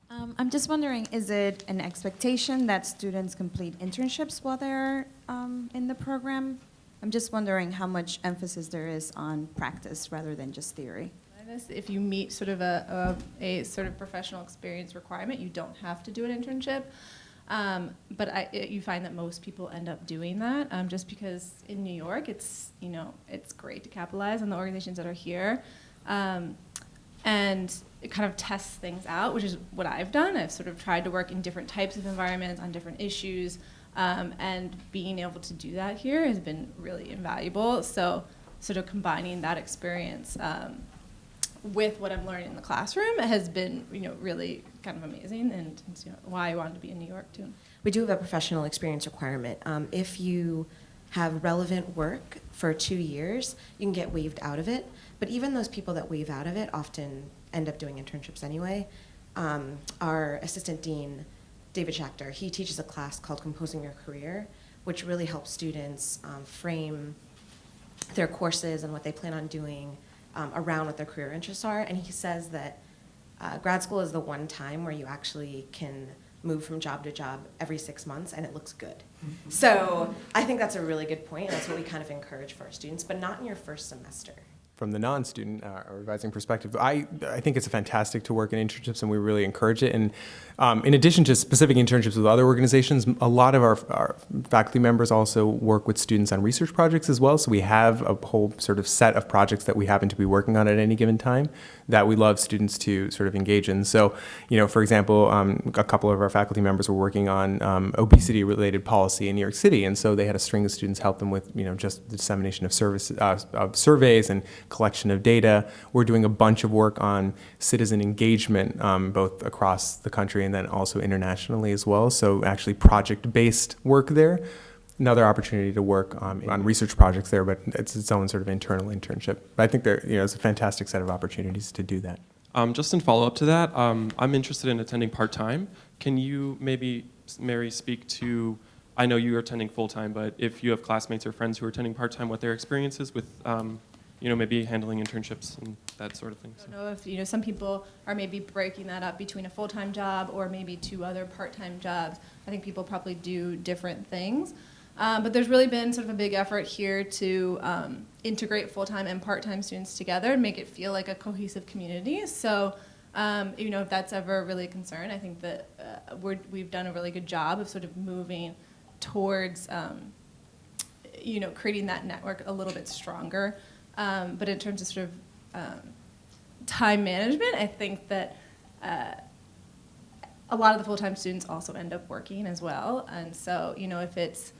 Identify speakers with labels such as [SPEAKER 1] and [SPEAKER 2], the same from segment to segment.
[SPEAKER 1] I'm just wondering, is it an expectation that students complete internships while they're in the program? I'm just wondering how much emphasis there is on practice rather than just theory.
[SPEAKER 2] If you meet sort of a sort of professional experience requirement, you don't have to do an internship. But you find that most people end up doing that just because in New York, it's great to capitalize on the organizations that are here. And it kind of tests things out, which is what I've done. I've sort of tried to work in different types of environments on different issues, and being able to do that here has been really invaluable. So sort of combining that experience with what I'm learning in the classroom has been really kind of amazing, and it's, why I wanted to be in New York too.
[SPEAKER 3] We do have a professional experience requirement. If you have relevant work for 2 years, you can get waived out of it. But even those people that waive out of it often end up doing internships anyway. Our assistant dean, David Schachter, he teaches a class called Composing Your Career, which really helps students frame their courses and what they plan on doing around what their career interests are. And he says that grad school is the one time where you actually can move from job to job every 6 months and it looks good. So I think that's a really good point. That's what we kind of encourage for our students, but not in your first semester.
[SPEAKER 4] From the non-student or advising perspective, I think it's fantastic to work in internships, and we really encourage it. And in addition to specific internships with other organizations, a lot of our faculty members also work with students on research projects as well. So we have a whole sort of set of projects that we happen to be working on at any given time that we love students to sort of engage in. So, for example, a couple of our faculty members were working on obesity-related policy in New York City, and so they had a string of students help them with, just the dissemination of surveys and collection of data. We're doing a bunch of work on citizen engagement, both across the country and then also internationally as well. So actually project-based work there. Another opportunity to work on research projects there, but it's its own sort of internal internship. But I think it's a fantastic set of opportunities to do that.
[SPEAKER 5] Just in follow-up to that, I'm interested in attending part-time. Can you maybe, Mary, speak to, I know you're attending full-time, but if you have classmates or friends who are attending part-time, what their experience is with maybe handling internships and that sort of thing.
[SPEAKER 2] I don't know if some people are maybe breaking that up between a full-time job or maybe 2 other part-time jobs. I think people probably do different things. But there's really been sort of a big effort here to integrate full-time and part-time students together and make it feel like a cohesive community. So, if that's ever really a concern, I think that we've done a really good job of sort of moving towards, creating that network a little bit stronger. But in terms of sort of time management, I think that a lot of the full-time students also end up working as well. And so, if it's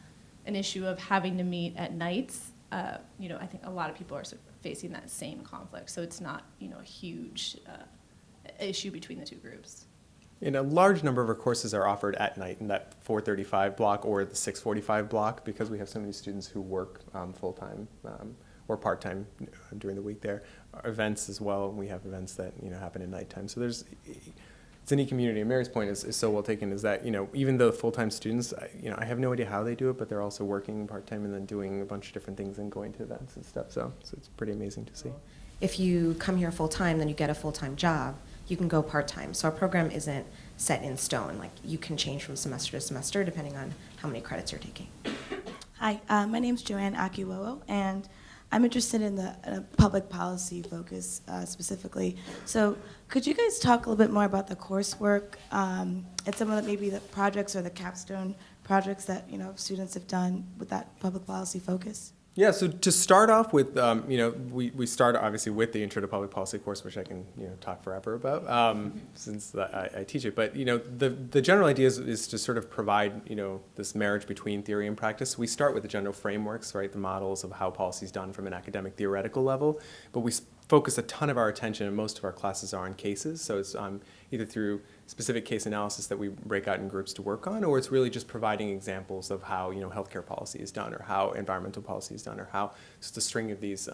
[SPEAKER 2] an issue of having to meet at nights, I think a lot of people are sort of facing that same conflict. So it's not, a huge issue between the 2 groups.
[SPEAKER 4] And a large number of our courses are offered at night in that 4:35 block or the 6:45 block because we have so many students who work full-time or part-time during the week there. Events as well, we have events that happen at nighttime. So it's a neat community. And Mary's point is so well taken, is that even though full-time students, I have no idea how they do it, but they're also working part-time and then doing a bunch of different things and going to events and stuff. So it's pretty amazing to see.
[SPEAKER 3] If you come here full-time, then you get a full-time job. You can go part-time. So our program isn't set in stone. Like, you can change from semester to semester depending on how many credits you're taking.
[SPEAKER 6] Hi, my name's Joanne Akiwowo, and I'm interested in the public policy focus specifically. So could you guys talk a little bit more about the coursework and some of maybe the projects or the capstone projects that students have done with that public policy focus?
[SPEAKER 4] Yeah, so to start off with, we start obviously with the Intro to Public Policy course, which I can talk forever about since I teach it. But the general idea is to sort of provide this marriage between theory and practice. We start with the general frameworks, right, the models of how policy is done from an academic theoretical level, but we focus a ton of our attention, and most of our classes are on cases. So it's either through specific case analysis that we break out in groups to work on, or it's really just providing examples of how healthcare policy is done, or how environmental policy is done, or how just a string of these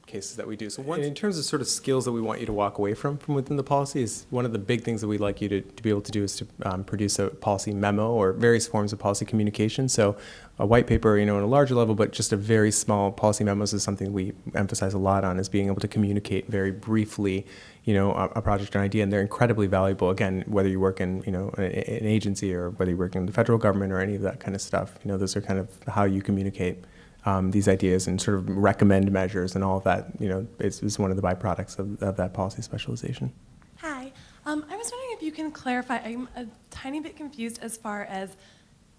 [SPEAKER 4] cases that we do. So in terms of sort of skills that we want you to walk away from within the policy, is one of the big things that we'd like you to be able to do is to produce a policy memo or various forms of policy communication. So a white paper, on a larger level, but just a very small policy memos is something we emphasize a lot on, is being able to communicate very briefly, a project or an idea, and they're incredibly valuable. Again, whether you work in, an agency or whether you work in the federal government or any of that kind of stuff, those are kind of how you communicate these ideas and sort of recommend measures and all of that, is one of the byproducts of that policy specialization.
[SPEAKER 7] Hi. I was wondering if you can clarify. I'm a tiny bit confused as far as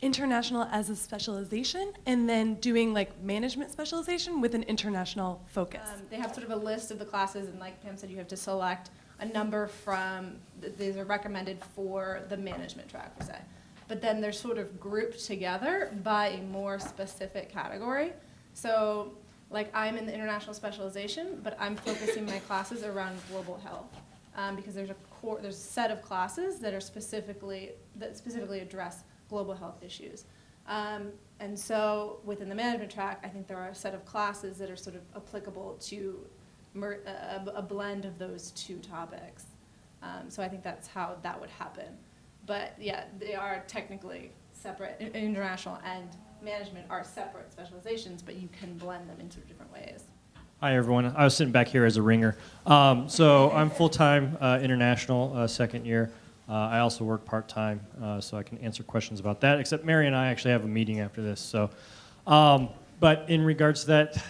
[SPEAKER 7] international as a specialization and then doing like management specialization with an international focus.
[SPEAKER 2] They have sort of a list of the classes, and like Pam said, you have to select a number from, these are recommended for the management track, per se. But then they're sort of grouped together by a more specific category. So, like, I'm in the international specialization, but I'm focusing my classes around global health, because there's a set of classes that specifically address global health issues. And so, within the management track, I think there are a set of classes that are sort of applicable to a blend of those two topics. So I think that's how that would happen. But yeah, they are technically separate. International and management are separate specializations, but you can blend them in sort of different ways.
[SPEAKER 8] Hi, everyone. I was sitting back here as a ringer. So I'm full-time international, second year. I also work part-time, so I can answer questions about that, except Mary and I actually have a meeting after this. So, but in regards to that,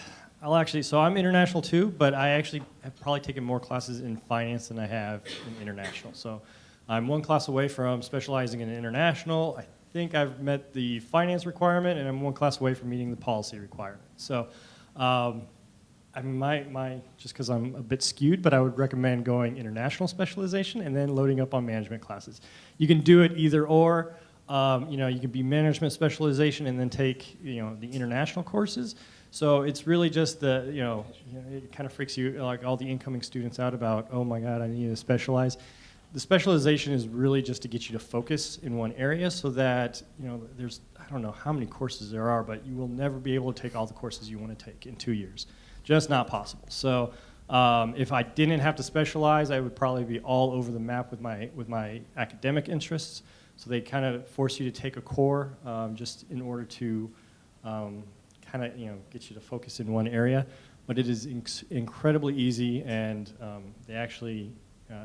[SPEAKER 8] so I'm international too, but I actually have probably taken more classes in finance than I have in international. So I'm one class away from specializing in international. I think I've met the finance requirement, and I'm one class away from meeting the policy requirement. So, I mean, just because I'm a bit skewed, but I would recommend going international specialization and then loading up on management classes. You can do it either or. You can be management specialization and then take, the international courses. So it's really just it kind of freaks you, like all the incoming students out about, oh my God, I need to specialize. The specialization is really just to get you to focus in one area so that, there's, I don't know how many courses there are, but you will never be able to take all the courses you want to take in 2 years. Just not possible. So if I didn't have to specialize, I would probably be all over the map with my academic interests. So they kind of force you to take a core just in order to kind of get you to focus in one area. But it is incredibly easy, and they actually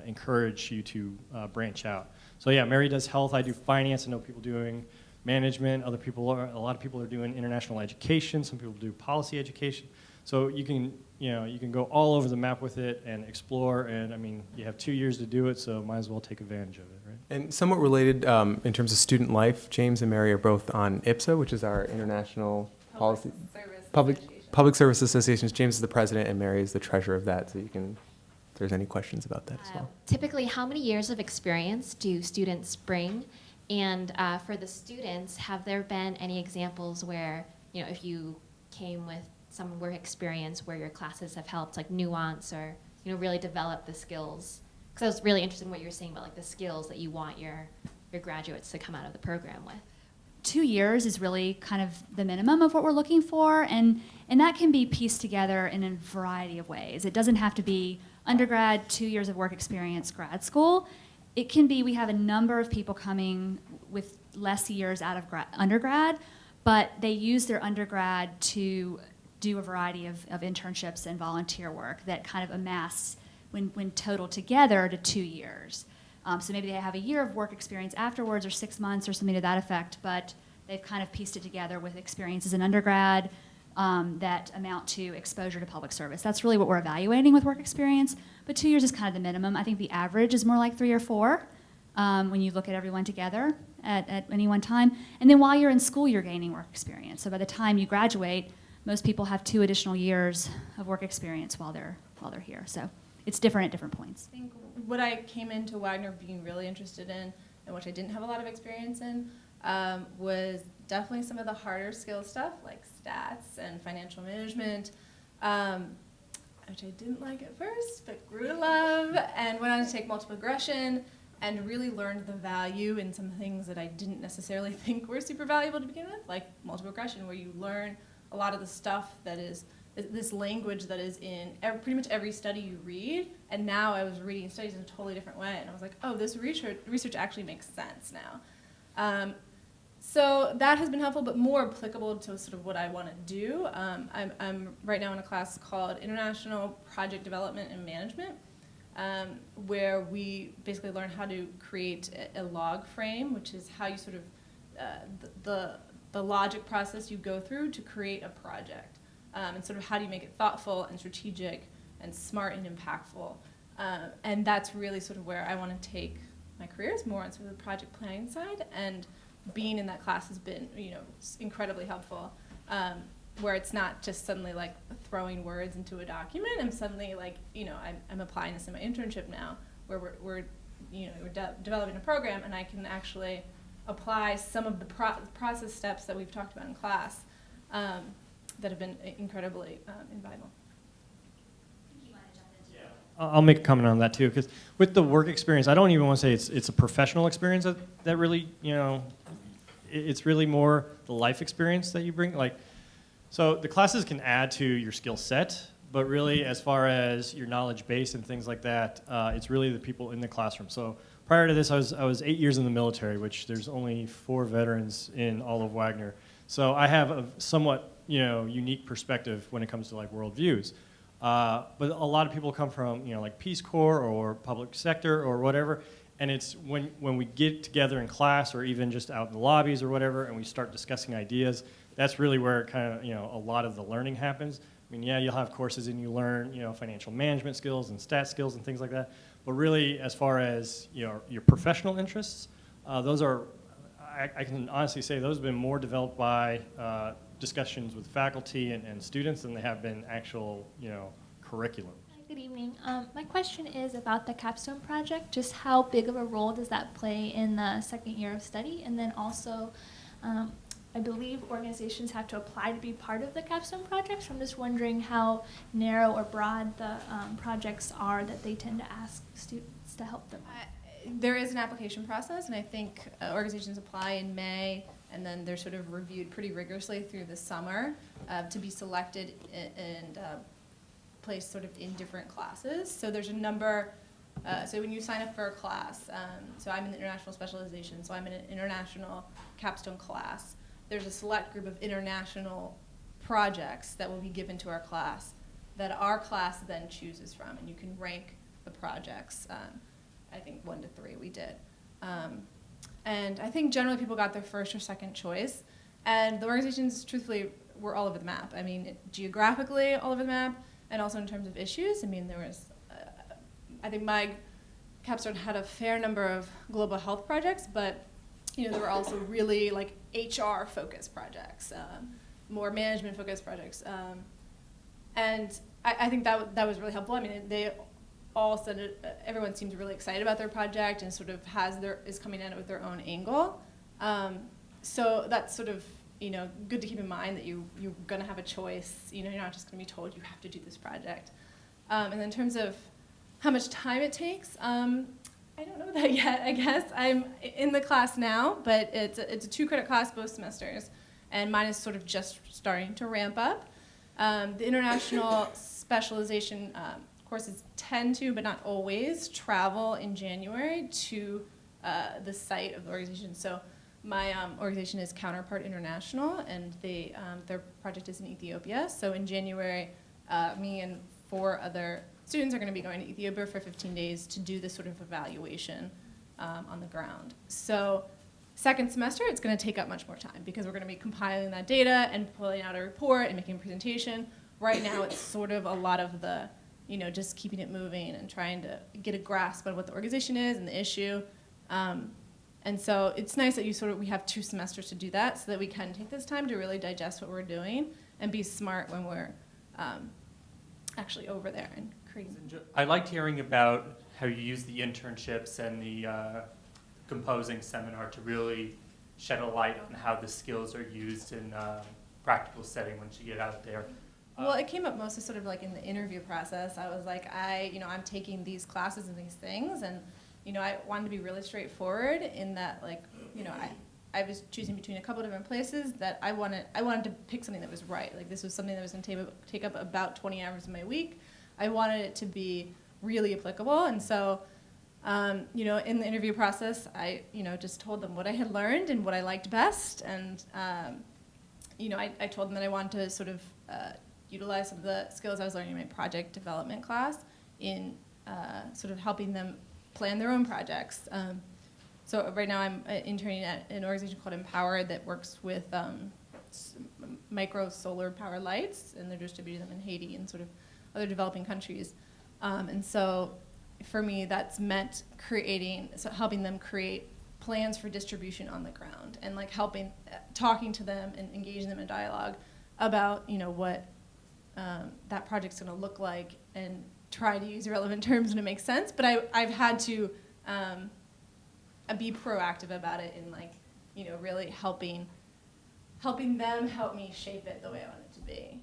[SPEAKER 8] encourage you to branch out. So yeah, Mary does health. I do finance. I know people doing management. A lot of people are doing international education. Some people do policy education. So you can go all over the map with it and explore. And I mean, you have 2 years to do it, so might as well take advantage of it, right?
[SPEAKER 4] And somewhat related in terms of student life, James and Mary are both on IPSA, which is our international policy public service associations. James is the president, and Mary is the treasurer of that. So you can, if there's any questions about that as well.
[SPEAKER 9] Typically, how many years of experience do students bring? And for the students, have there been any examples where, if you came with some work experience where your classes have helped like nuance or, really develop the skills? Because I was really interested in what you were saying about like the skills that you want your graduates to come out of the program with.
[SPEAKER 10] 2 years is really kind of the minimum of what we're looking for, and that can be pieced together in a variety of ways. It doesn't have to be undergrad, 2 years of work experience, grad school. It can be, we have a number of people coming with less years out of undergrad, but they use their undergrad to do a variety of internships and volunteer work that kind of amass when totaled together to 2 years. So maybe they have a year of work experience afterwards or 6 months or something to that effect, but they've kind of pieced it together with experiences in undergrad that amount to exposure to public service. That's really what we're evaluating with work experience, but 2 years is kind of the minimum. I think the average is more like 3 or 4 when you look at everyone together at any one time. And then while you're in school, you're gaining work experience. So by the time you graduate, most people have 2 additional years of work experience while they're here. So it's different at different points.
[SPEAKER 2] I think what I came into Wagner being really interested in, and which I didn't have a lot of experience in, was definitely some of the harder skill stuff like stats and financial management, which I didn't like at first, but grew to love, and went on to take multiple regression and really learned the value in some things that I didn't necessarily think were super valuable to begin with, like multiple regression, where you learn a lot of the stuff that is this language that is in pretty much every study you read, and now I was reading studies in a totally different way, and I was like, oh, this research actually makes sense now. So that has been helpful, but more applicable to sort of what I want to do. I'm right now in a class called International Project Development and Management, where we basically learn how to create a log frame, which is how you sort of, the logic process you go through to create a project. And sort of how do you make it thoughtful and strategic and smart and impactful. And that's really sort of where I want to take my career, is more on sort of the project planning side. And being in that class has been, incredibly helpful. Where it's not just suddenly like throwing words into a document. I'm suddenly like, I'm applying this in my internship now, where we're developing a program, and I can actually apply some of the process steps that we've talked about in class. That have been incredibly invaluable.
[SPEAKER 8] I'll make a comment on that too, because with the work experience, I don't even want to say it's a professional experience that really, it's really more the life experience that you bring. Like, so the classes can add to your skill set, but really as far as your knowledge base and things like that, it's really the people in the classroom. So prior to this, I was 8 years in the military, which there's only 4 veterans in all of Wagner. So I have a somewhat unique perspective when it comes to like worldviews. But a lot of people come from, like Peace Corps or public sector or whatever, and it's when we get together in class or even just out in the lobbies or whatever, and we start discussing ideas, that's really where kind of, a lot of the learning happens. I mean, yeah, you'll have courses and you learn, financial management skills and stat skills and things like that, but really as far as, your professional interests, those are, I can honestly say those have been more developed by discussions with faculty and students than they have been actual, curriculum.
[SPEAKER 11] Hi, good evening. My question is about the capstone project. Just how big of a role does that play in the second year of study? And then also, I believe organizations have to apply to be part of the capstone project. So I'm just wondering how narrow or broad the projects are that they tend to ask students to help them.
[SPEAKER 2] There is an application process, and I think organizations apply in May, and then they're sort of reviewed pretty rigorously through the summer to be selected and placed sort of in different classes. So there's a number, so when you sign up for a class, so I'm in the international specialization, so I'm in an international capstone class. There's a select group of international projects that will be given to our class that our class then chooses from, and you can rank the projects. I think 1 to 3 we did. And I think generally people got their first or second choice. And the organizations, truthfully, were all over the map. I mean, geographically all over the map, and also in terms of issues. I mean, there was, I think my capstone had a fair number of global health projects, but there were also really like HR-focused projects, more management-focused projects. And I think that was really helpful. I mean, they all said everyone seemed really excited about their project and sort of is coming at it with their own angle. So that's sort of good to keep in mind that you're going to have a choice. You're not just going to be told you have to do this project. And then in terms of how much time it takes, I don't know that yet. I guess I'm in the class now, but it's a 2-credit class both semesters, and mine is sort of just starting to ramp up. The international specialization courses tend to, but not always, travel in January to the site of the organization. So my organization is Counterpart International, and their project is in Ethiopia. So in January, me and 4 other students are going to be going to Ethiopia for 15 days to do this sort of evaluation on the ground. So second semester, it's going to take up much more time because we're going to be compiling that data and pulling out a report and making a presentation. Right now, it's sort of a lot of the just keeping it moving and trying to get a grasp on what the organization is and the issue. And so it's nice that we have 2 semesters to do that so that we can take this time to really digest what we're doing and be smart when we're actually over there and creating.
[SPEAKER 12] I liked hearing about how you use the internships and the composing seminar to really shed a light on how the skills are used in practical setting once you get out there.
[SPEAKER 2] Well, it came up mostly sort of like in the interview process. I was like, I'm taking these classes and these things, and I wanted to be really straightforward in that, like, I was choosing between a couple different places that I wanted to pick something that was right. Like this was something that was going to take up about 20 hours of my week. I wanted it to be really applicable, and so in the interview process, I just told them what I had learned and what I liked best, and I told them that I wanted to sort of utilize some of the skills I was learning in my project development class in sort of helping them plan their own projects. So right now I'm interning at an organization called Empower that works with micro solar power lights, and they're distributing them in Haiti and sort of other developing countries. And so for me, that's meant helping them create plans for distribution on the ground, and like talking to them and engaging them in dialogue about what that project's going to look like, and try to use relevant terms when it makes sense. But I've had to be proactive about it, and really helping them help me shape it the way I want it to be.